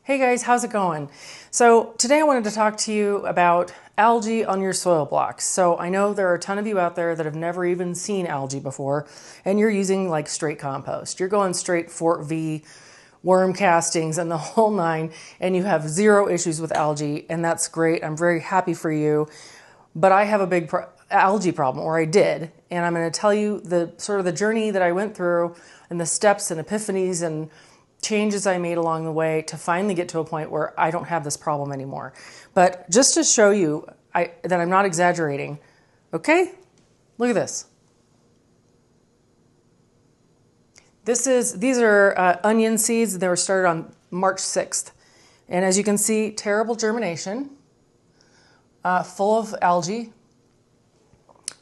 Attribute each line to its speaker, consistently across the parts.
Speaker 1: Hey guys, how's it going? So today I wanted to talk to you about algae on your soil blocks. So I know there are a ton of you out there that have never even seen algae before, and you're using like straight compost. You're going straight Fort V, worm castings, and the whole nine, and you have zero issues with algae, and that's great. I'm very happy for you. But I have a big algae problem, or I did, and I'm going to tell you the sort of the journey that I went through and the steps and epiphanies and changes I made along the way to finally get to a point where I don't have this problem anymore. But just to show you that I'm not exaggerating, okay? Look at this. These are onion seeds. They were started on March 6th. And as you can see, terrible germination, full of algae.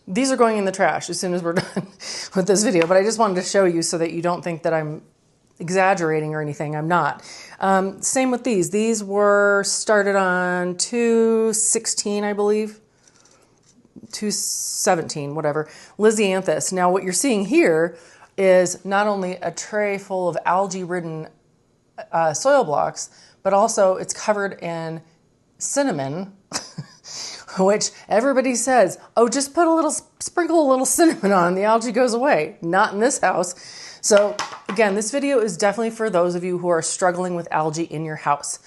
Speaker 1: These are going in the trash as soon as we're done with this video, but I just wanted to show you so that you don't think that I'm exaggerating or anything. I'm not. Same with these. These were started on 2/16, I believe. 2/17, whatever. Lisianthus. Now what you're seeing here is not only a tray full of algae-ridden soil blocks, but also it's covered in cinnamon, which everybody says, oh, just sprinkle a little cinnamon on and the algae goes away. Not in this house. So again, this video is definitely for those of you who are struggling with algae in your house.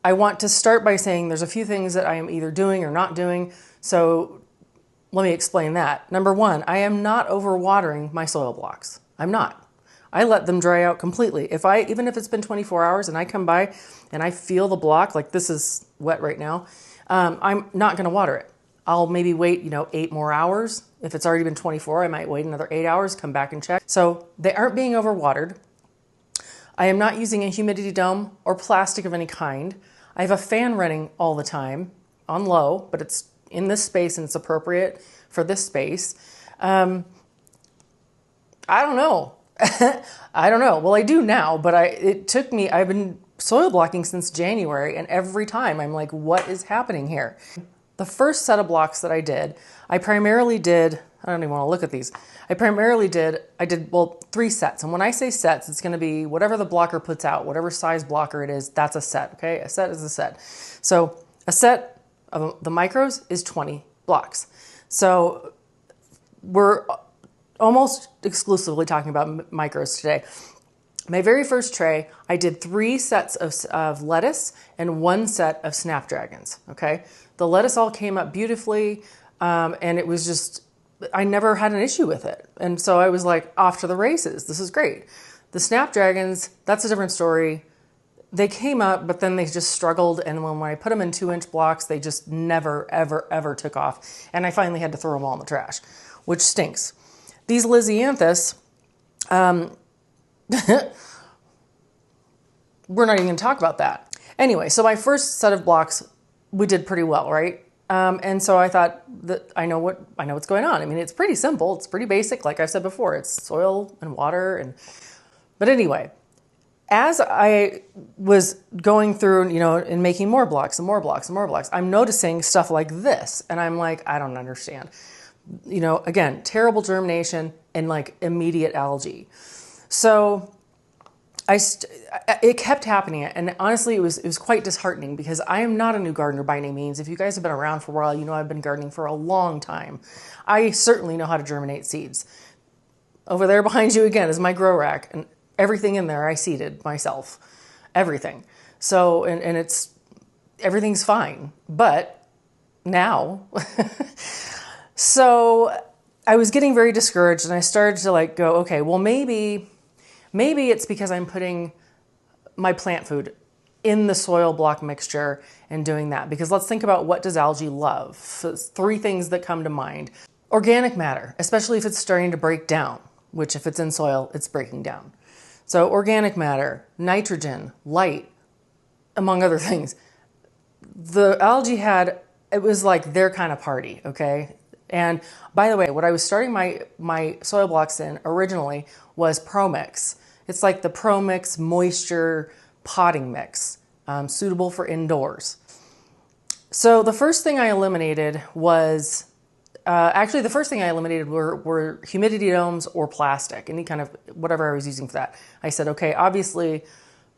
Speaker 1: I want to start by saying there's a few things that I am either doing or not doing. So let me explain that. Number one, I am not overwatering my soil blocks. I'm not. I let them dry out completely. Even if it's been 24 hours and I come by and I feel the block, like this is wet right now, I'm not going to water it. I'll maybe wait, 8 more hours. If it's already been 24, I might wait another 8 hours, come back and check. So they aren't being overwatered. I am not using a humidity dome or plastic of any kind. I have a fan running all the time on low, but it's in this space and it's appropriate for this space. I don't know. I don't know. Well, I do now, but I've been soil blocking since January, and every time I'm like, what is happening here? The first set of blocks that I did, I don't even want to look at these. I did 3 sets. And when I say sets, it's going to be whatever the blocker puts out, whatever size blocker it is, that's a set, okay? A set is a set. So a set of the micros is 20 blocks. So we're almost exclusively talking about micros today. My very first tray, I did 3 sets of lettuce and 1 set of snapdragons, okay? The lettuce all came up beautifully, and it was just, I never had an issue with it. And so I was like, off to the races. This is great. The snapdragons, that's a different story. They came up, but then they just struggled. And when I put them in 2-inch blocks, they just never, ever, ever took off. And I finally had to throw them all in the trash, which stinks. These Lisianthus, we're not even going to talk about that. Anyway, so my first set of blocks, we did pretty well, right? And so I thought that I know what's going on. I mean, it's pretty simple. It's pretty basic. Like I've said before, it's soil and water. But anyway, as I was going through, and making more blocks and more blocks and more blocks, I'm noticing stuff like this. And I'm like, I don't understand. Again, terrible germination and like immediate algae. So it kept happening, and honestly, it was quite disheartening because I am not a new gardener by any means. If you guys have been around for a while, I've been gardening for a long time. I certainly know how to germinate seeds. Over there behind you again is my grow rack, and everything in there I seeded myself, everything. So and everything's fine, but now, so I was getting very discouraged, and I started to go, okay, well Maybe it's because I'm putting my plant food in the soil block mixture and doing that. Because let's think about, what does algae love? 3 things that come to mind. Organic matter, especially if it's starting to break down, which if it's in soil, it's breaking down. So organic matter, nitrogen, light, among other things. The algae it was like their kind of party, okay? And by the way, what I was starting my soil blocks in originally was ProMix. It's like the ProMix moisture potting mix, suitable for indoors. So the first thing I eliminated was, were humidity domes or plastic, any kind of, whatever I was using for that. I said, okay, obviously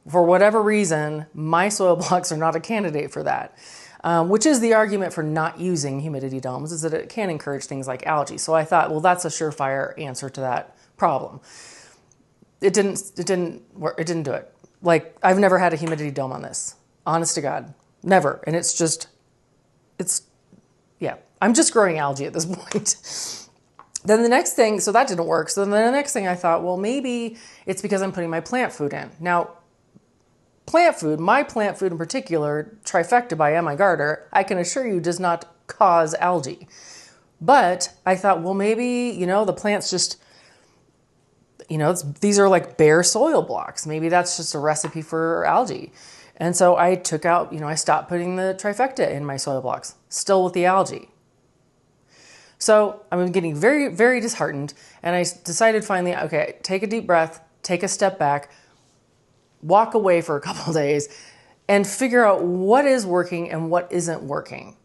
Speaker 1: For whatever reason, my soil blocks are not a candidate for that, which is the argument for not using humidity domes, is that it can encourage things like algae. So I thought, well, that's a surefire answer to that problem. It didn't work. It didn't do it. Like, I've never had a humidity dome on this. Honest to God, never. And yeah, I'm just growing algae at this point. Then the next thing, so that didn't work. So then the next thing I thought, well, maybe it's because I'm putting my plant food in. Now, plant food, my plant food in particular, Trifecta by M.I. Gardner, I can assure you does not cause algae. But I thought, well, maybe, the plants just, these are like bare soil blocks. Maybe that's just a recipe for algae. And so I took out, I stopped putting the Trifecta in my soil blocks, still with the algae. So I'm getting very, very disheartened. And I decided finally, okay, take a deep breath, take a step back, walk away for a couple of days, and figure out what is working and what isn't working.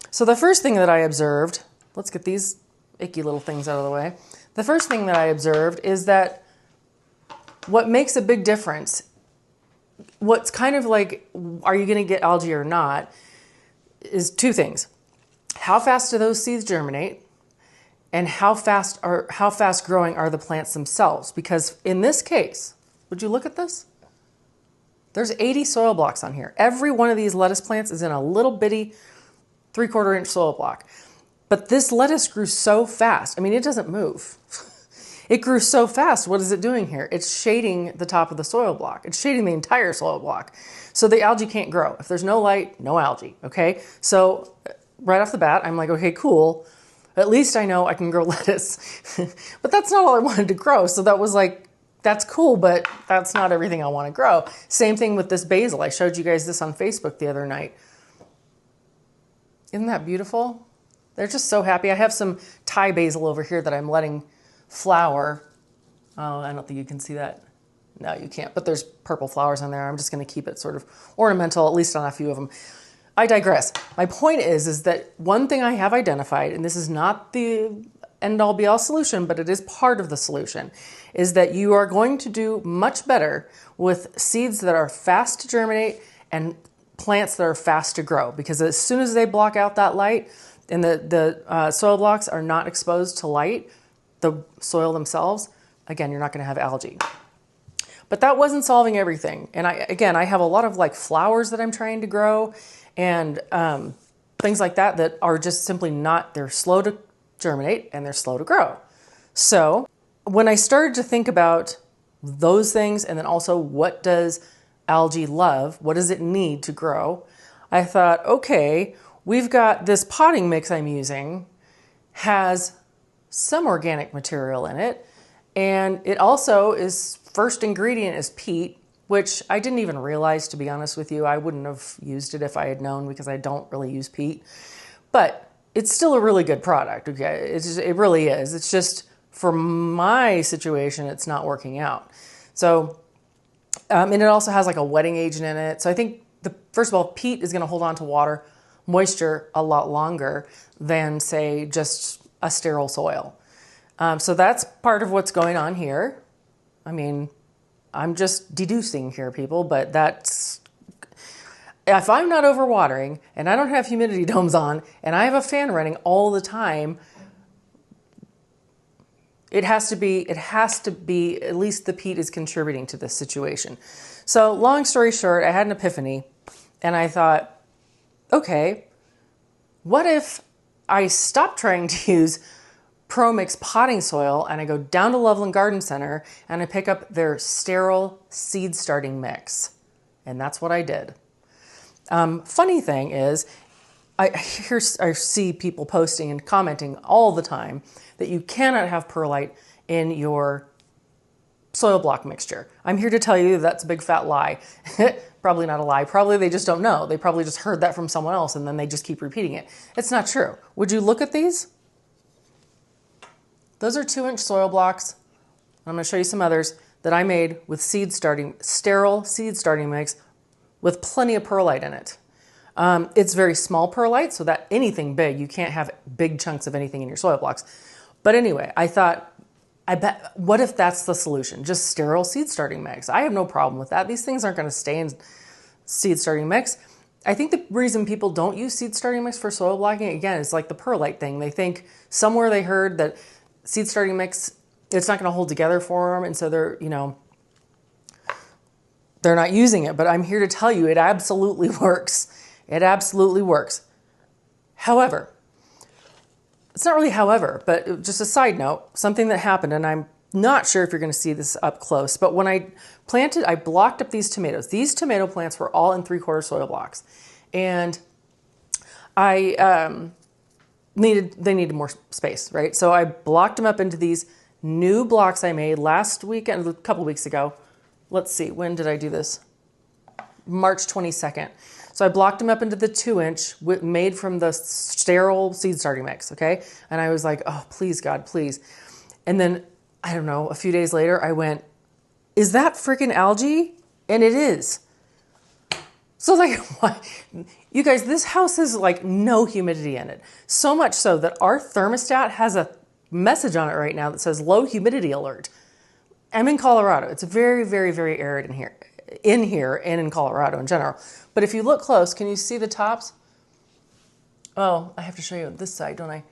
Speaker 1: So the first thing that I observed, let's get these icky little things out of the way. The first thing that I observed is that what makes a big difference, what's kind of like, are you going to get algae or not, is two things. How fast do those seeds germinate? And how fast growing are the plants themselves? Because in this case, would you look at this? There's 80 soil blocks on here. Every one of these lettuce plants is in a little bitty 3/4 inch soil block. But this lettuce grew so fast. I mean, it doesn't move. It grew so fast. What is it doing here? It's shading the top of the soil block. It's shading the entire soil block. So the algae can't grow. If there's no light, no algae, okay? So right off the bat, I'm like, okay, cool. At least I know I can grow lettuce. But that's not all I wanted to grow. So that was like, that's cool, but that's not everything I want to grow. Same thing with this basil. I showed you guys this on Facebook the other night. Isn't that beautiful? They're just so happy. I have some Thai basil over here that I'm letting flower. Oh, I don't think you can see that. No, you can't, but there's purple flowers on there. I'm just going to keep it sort of ornamental, at least on a few of them. I digress. My point is that one thing I have identified, and this is not the end-all be-all solution, but it is part of the solution, is that you are going to do much better with seeds that are fast to germinate and plants that are fast to grow. Because as soon as they block out that light and the soil blocks are not exposed to light, the soil themselves, again, you're not going to have algae. But that wasn't solving everything. And I have a lot of like flowers that I'm trying to grow and things like that are just simply not, they're slow to germinate and they're slow to grow. So when I started to think about those things and then also what does algae love, what does it need to grow, I thought, okay, we've got this potting mix I'm using has some organic material in it, and it also is, first ingredient is peat, which I didn't even realize, to be honest with you. I wouldn't have used it if I had known, because I don't really use peat. But it's still a really good product, okay? It really is. It's just, for my situation, it's not working out. So, and it also has like a wetting agent in it. So I think, first of all, peat is going to hold on to water, moisture a lot longer than, say, just a sterile soil. So that's part of what's going on here. I mean, I'm just deducing here, people, but that's, if I'm not overwatering and I don't have humidity domes on and I have a fan running all the time, it has to be, at least the peat is contributing to this situation. So long story short, I had an epiphany and I thought, okay, what if I stop trying to use ProMix potting soil and I go down to Loveland Garden Center and I pick up their sterile seed starting mix? And that's what I did. Funny thing is, I see people posting and commenting all the time that you cannot have perlite in your soil block mixture. I'm here to tell you that's a big fat lie. Probably not a lie. Probably they just don't know. They probably just heard that from someone else and then they just keep repeating it. It's not true. Would you look at these? Those are 2-inch soil blocks. I'm going to show you some others that I made with sterile seed starting mix with plenty of perlite in it. It's very small perlite, so that anything big, you can't have big chunks of anything in your soil blocks. But anyway, I thought, I bet, what if that's the solution? Just sterile seed starting mix. I have no problem with that. These things aren't going to stay in seed starting mix. I think the reason people don't use seed starting mix for soil blocking, again, is like the perlite thing. They think somewhere they heard that seed starting mix, it's not going to hold together for them. And so they're, they're not using it. But I'm here to tell you it absolutely works. It absolutely works. However, it's not really however, but just a side note, something that happened, and I'm not sure if you're going to see this up close, but when I planted, I blocked up these tomatoes. These tomato plants were all in 3/4 soil blocks. And they needed more space, right? So I blocked them up into these new blocks I made last weekend, a couple weeks ago. Let's see, when did I do this? March 22nd. So I blocked them up into the 2-inch made from the sterile seed starting mix, okay? And I was like, oh, please, God, please. And then, I don't know, a few days later, I went, is that freaking algae? And it is. So like, why? You guys, this house has like no humidity in it. So much so that our thermostat has a message on it right now that says low humidity alert. I'm in Colorado. It's very, very, very arid in here and in Colorado in general. But if you look close, can you see the tops? Oh, I have to show you this side, don't I?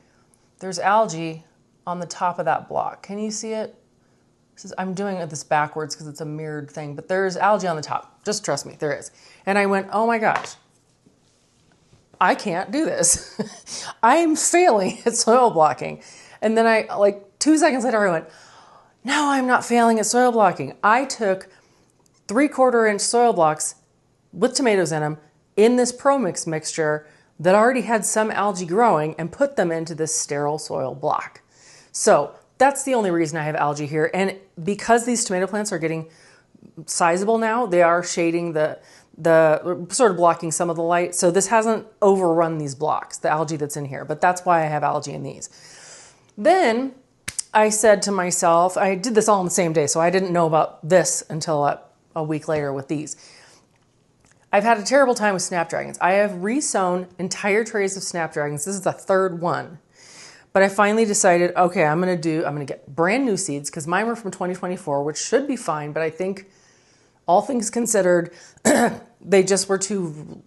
Speaker 1: There's algae on the top of that block. Can you see it? I'm doing this backwards because it's a mirrored thing, but there's algae on the top. Just trust me, there is. And I went, oh my gosh, I can't do this. I'm failing at soil blocking. And then I, like 2 seconds later, I went, no, I'm not failing at soil blocking. I took 3/4 inch soil blocks with tomatoes in them in this ProMix mixture that already had some algae growing and put them into this sterile soil block. So that's the only reason I have algae here. And because these tomato plants are getting sizable now, they are shading the sort of blocking some of the light. So this hasn't overrun these blocks, the algae that's in here, but that's why I have algae in these. Then I said to myself, I did this all on the same day, so I didn't know about this until a week later with these. I've had a terrible time with snapdragons. I have resown entire trays of snapdragons. This is the third one. But I finally decided, okay, I'm going to get brand new seeds because mine were from 2024, which should be fine. But I think all things considered, they just were too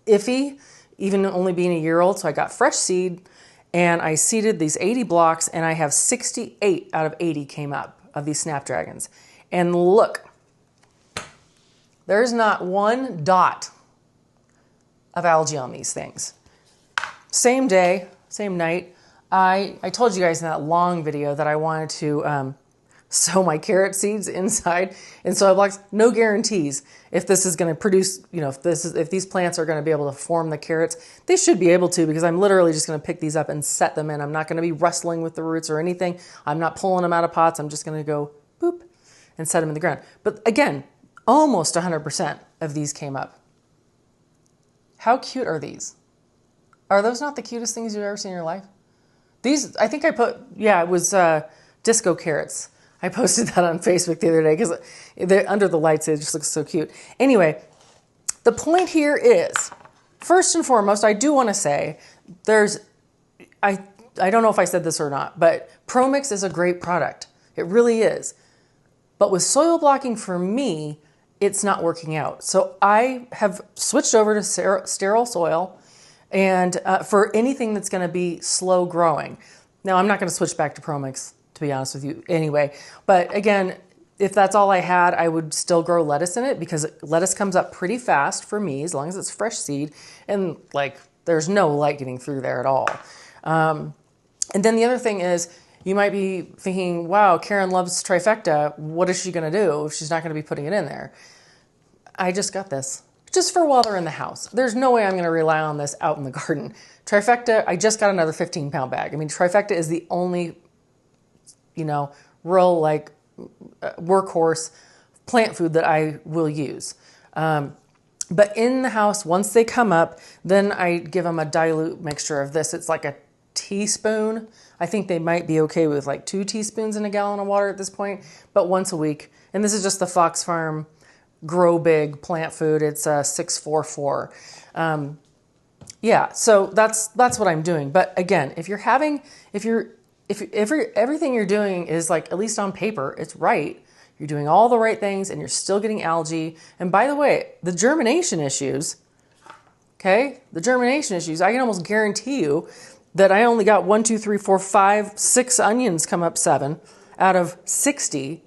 Speaker 1: iffy, even only being a year old. So I got fresh seed and I seeded these 80 blocks and I have 68 out of 80 came up of these snapdragons. And look, there's not one dot of algae on these things. Same day, same night. I told you guys in that long video that I wanted to sow my carrot seeds inside in soil blocks. No guarantees if this is going to produce, if these plants are going to be able to form the carrots. They should be able to because I'm literally just going to pick these up and set them in. I'm not going to be wrestling with the roots or anything. I'm not pulling them out of pots. I'm just going to go boop and set them in the ground. But again, almost 100% of these came up. How cute are these? Are those not the cutest things you've ever seen in your life? These, I think I put, it was disco carrots. I posted that on Facebook the other day because under the lights, it just looks so cute. Anyway, the point here is, first and foremost, I do want to say I don't know if I said this or not, but ProMix is a great product. It really is. But with soil blocking for me, it's not working out. So I have switched over to sterile soil and for anything that's going to be slow growing. Now, I'm not going to switch back to ProMix, to be honest with you, anyway. But again, if that's all I had, I would still grow lettuce in it because lettuce comes up pretty fast for me as long as it's fresh seed. And like, there's no light getting through there at all. And then the other thing is, you might be thinking, wow, Karen loves trifecta. What is she going to do if she's not going to be putting it in there? I just got this. Just for while they're in the house. There's no way I'm going to rely on this out in the garden. Trifecta, I just got another 15-pound bag. I mean, trifecta is the only, real like workhorse plant food that I will use. But in the house, once they come up, then I give them a dilute mixture of this. It's like a teaspoon. I think they might be okay with like 2 teaspoons in a gallon of water at this point, but once a week. And this is just the Fox Farm Grow Big plant food. It's 644. So that's what I'm doing. But again, if you're if everything you're doing is like, at least on paper, it's right, you're doing all the right things and you're still getting algae. And by the way, the germination issues, okay, the germination issues, I can almost guarantee you that I only got 1, 2, 3, 4, 5, 6 onions come up 7 out of 60.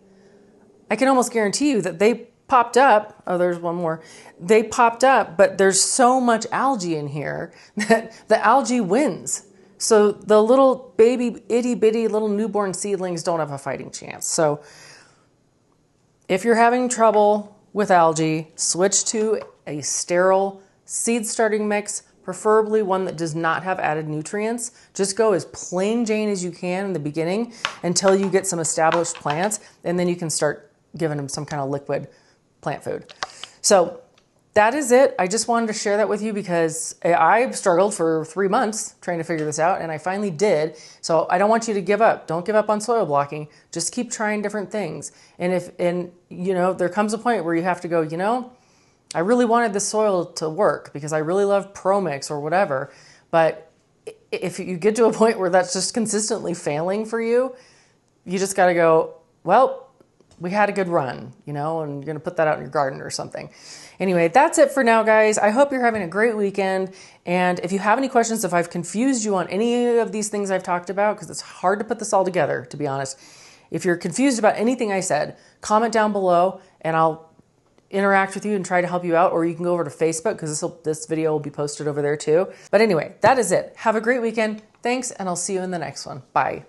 Speaker 1: I can almost guarantee you that they popped up. Oh, there's one more. They popped up, but there's so much algae in here that the algae wins. So the little baby itty bitty little newborn seedlings don't have a fighting chance. So if you're having trouble with algae, switch to a sterile seed starting mix, preferably one that does not have added nutrients. Just go as plain Jane as you can in the beginning until you get some established plants, and then you can start giving them some kind of liquid plant food. So that is it. I just wanted to share that with you because I struggled for 3 months trying to figure this out, and I finally did. So I don't want you to give up. Don't give up on soil blocking. Just keep trying different things. And you know, there comes a point where you have to go, you know, I really wanted the soil to work because I really love ProMix or whatever. But if you get to a point where that's just consistently failing for you, you just got to go, well, we had a good run, you know, and you're going to put that out in your garden or something. Anyway, that's it for now, guys. I hope you're having a great weekend. And if you have any questions, if I've confused you on any of these things I've talked about, because it's hard to put this all together, to be honest. If you're confused about anything I said, comment down below and I'll interact with you and try to help you out. Or you can go over to Facebook because this video will be posted over there too. But anyway, that is it. Have a great weekend. Thanks, and I'll see you in the next one. Bye.